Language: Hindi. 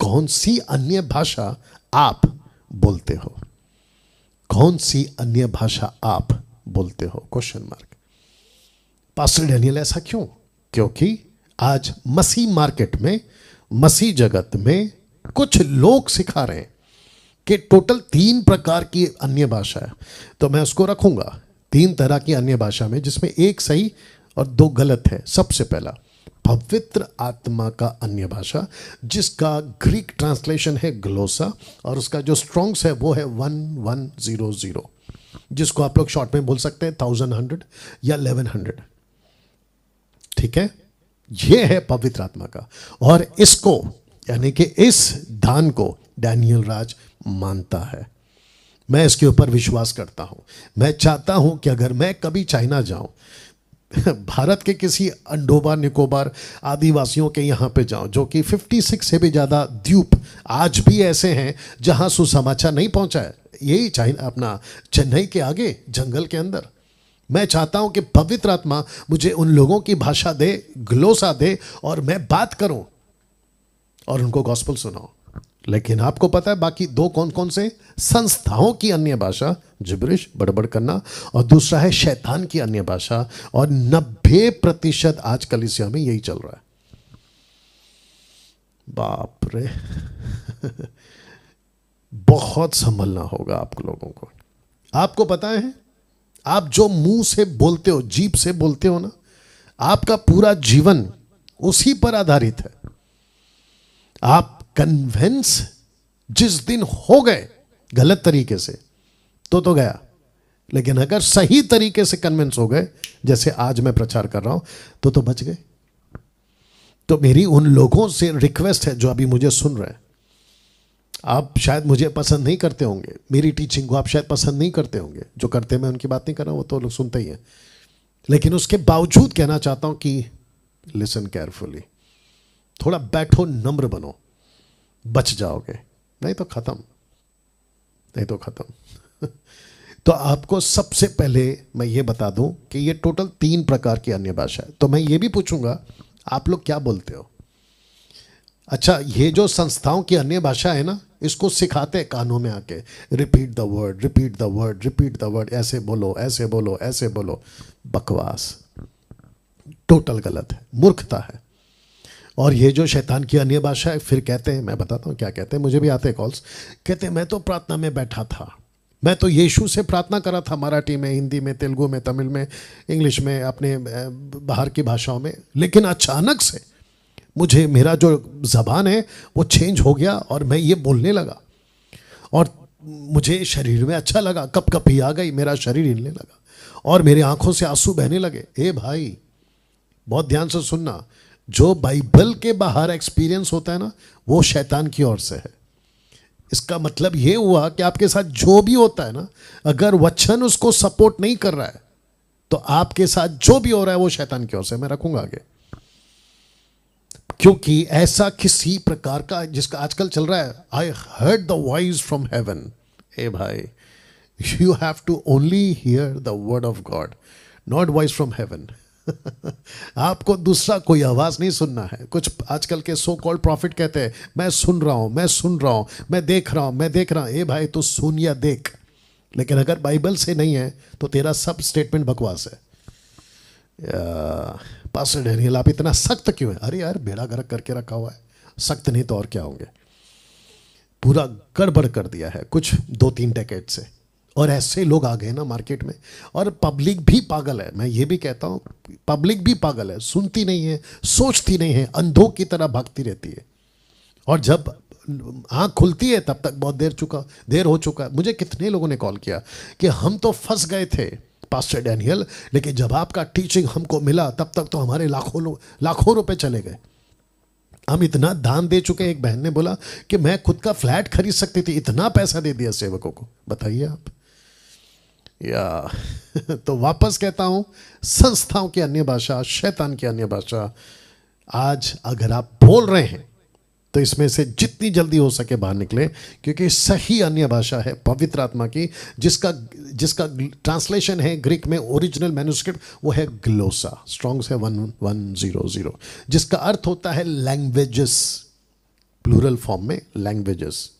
कौन सी अन्य भाषा आप बोलते हो? कौन सी अन्य भाषा आप बोलते हो? Question mark. पास्टर डैनियल ऐसा क्यों? क्योंकि आज मसीह मार्केट में, मसीह जगत में कुछ लोग सिखा रहे हैं कि टोटल 3 प्रकार की अन्य भाषा है। तो मैं उसको रखूंगा 3 तरह की अन्य भाषा में, जिसमें एक सही और 2 गलत है। सबसे पहला, पवित्र आत्मा का अन्य भाषा, जिसका ग्रीक ट्रांसलेशन है ग्लोसा, और उसका जो स्ट्रॉन्ग्स है वो है 1100, जिसको आप लोग शॉर्ट में बोल सकते हैं 1100 या 1100। ठीक है, ये है पवित्र आत्मा का। और इसको, यानी कि इस दान को डैनियल राज मानता है। मैं इसके ऊपर विश्वास करता हूं। मैं चाहता हूं कि अगर मैं कभी चाइना जाऊं, भारत के किसी अंडोबा निकोबार आदिवासियों के यहाँ पे जाऊं, जो कि 56 से भी ज़्यादा द्वीप आज भी ऐसे हैं जहाँ सुसमाचार नहीं पहुँचा है, यही चाइना, अपना चेन्नई के आगे जंगल के अंदर। मैं चाहता हूं कि पवित्र आत्मा मुझे उन लोगों की भाषा दे, ग्लोसा दे, और मैं बात करूं और उनको गॉस्पेल सुनाऊं। लेकिन आपको पता है बाकी 2 कौन कौन से? संस्थाओं की अन्य भाषा, जिब्रिश, बड़बड़ करना, और दूसरा है शैतान की अन्य भाषा। और 90% आज कलीसिया में यही चल रहा है। बाप रे बहुत संभलना होगा आप लोगों को। आपको पता है, आप जो मुंह से बोलते हो, जीभ से बोलते हो ना, आपका पूरा जीवन उसी पर आधारित है। आप कन्विंस जिस दिन हो गए गलत तरीके से तो गया, लेकिन अगर सही तरीके से कन्विंस हो गए, जैसे आज मैं प्रचार कर रहा हूं, तो बच गए। तो मेरी उन लोगों से रिक्वेस्ट है जो अभी मुझे सुन रहे हैं। आप शायद मुझे पसंद नहीं करते होंगे, मेरी टीचिंग को आप शायद पसंद नहीं करते होंगे, जो करते हैं मैं उनकी बात नहीं कर रहा हूं, वो तो लोग सुनते ही हैं। लेकिन उसके बावजूद कहना चाहता हूं कि लिसन केयरफुली, थोड़ा बैठो, नम्र बनो, बच जाओगे, नहीं तो खत्म, नहीं तो खत्म। तो आपको सबसे पहले मैं ये बता दूं कि ये टोटल 3 प्रकार की अन्य भाषा है। तो मैं ये भी पूछूंगा, आप लोग क्या बोलते हो? अच्छा, ये जो संस्थाओं की अन्य भाषा है ना, इसको सिखाते हैं कानों में आके, repeat the word, repeat the word, repeat the word, ऐसे बोलो, ऐसे बोलो, ऐसे बोलो। बकवास, टोटल गलत है, मूर्खता है। और ये जो शैतान की अन्य भाषा है, फिर कहते हैं, मैं बताता हूँ क्या कहते हैं, मुझे भी आते हैं कॉल्स, कहते हैं मैं तो प्रार्थना में बैठा था, मैं तो यीशु से प्रार्थना कर रहा था, मराठी में, हिंदी में, तेलुगु में, तमिल में, इंग्लिश में, अपने बाहर की भाषाओं में, लेकिन अचानक से मुझे, मेरा जो ज़बान है वो चेंज हो गया और मैं ये बोलने लगा, और मुझे शरीर में अच्छा लगा, कपकपी आ गई, मेरा शरीर हिलने लगा और मेरी आंखों से आंसू बहने लगे। ए भाई, बहुत ध्यान से सुनना, जो बाइबल के बाहर एक्सपीरियंस होता है ना, वो शैतान की ओर से है। इसका मतलब ये हुआ कि आपके साथ जो भी होता है ना, अगर वचन उसको सपोर्ट नहीं कर रहा है, तो आपके साथ जो भी हो रहा है वो शैतान की ओर से। मैं रखूंगा आगे, क्योंकि ऐसा किसी प्रकार का, जिसका आजकल चल रहा है, I heard the voice from heaven. ए भाई, you have to only hear the word of God, not voice from heaven. आपको दूसरा कोई आवाज नहीं सुनना है। कुछ आजकल के सो कॉल्ड प्रॉफिट कहते हैं, मैं सुन रहा हूं, मैं सुन रहा हूं, मैं देख रहा हूं, मैं देख रहा हूं। ए भाई, तू सुन या देख, लेकिन अगर बाइबल से नहीं है तो तेरा सब स्टेटमेंट बकवास है। पास्टर डैनियल, आप इतना सख्त क्यों है? अरे यार, बेड़ा गर्क करके रखा हुआ है, सख्त नहीं तो और क्या होंगे। पूरा गड़बड़ कर दिया है कुछ 2-3 डेकेड से, और ऐसे लोग आ गए ना मार्केट में। और पब्लिक भी पागल है, मैं ये भी कहता हूँ, पब्लिक भी पागल है, सुनती नहीं है, सोचती नहीं है, अंधों की तरह भागती रहती है। और जब आँख खुलती है तब तक बहुत देर हो चुका है। मुझे कितने लोगों ने कॉल किया कि हम तो फंस गए थे पास्टर डैनियल, लेकिन जब आपका टीचिंग हमको मिला तब तक तो हमारे लाखों रुपए चले गए, हम इतना दान दे चुके। एक बहन ने बोला कि मैं खुद का फ्लैट खरीद सकती थी, इतना पैसा दे दिया सेवकों को। बताइए आप। या तो वापस कहता हूं, संस्थाओं की अन्य भाषा, शैतान की अन्य भाषा, आज अगर आप बोल रहे हैं तो इसमें से जितनी जल्दी हो सके बाहर निकले, क्योंकि सही अन्य भाषा है पवित्र आत्मा की, जिसका ट्रांसलेशन है ग्रीक में, ओरिजिनल मैन्युस्क्रिप्ट वो है ग्लोसा, स्ट्रॉन्ग्स है 1100, जिसका अर्थ होता है लैंग्वेजेस, प्लूरल फॉर्म में लैंग्वेजेस।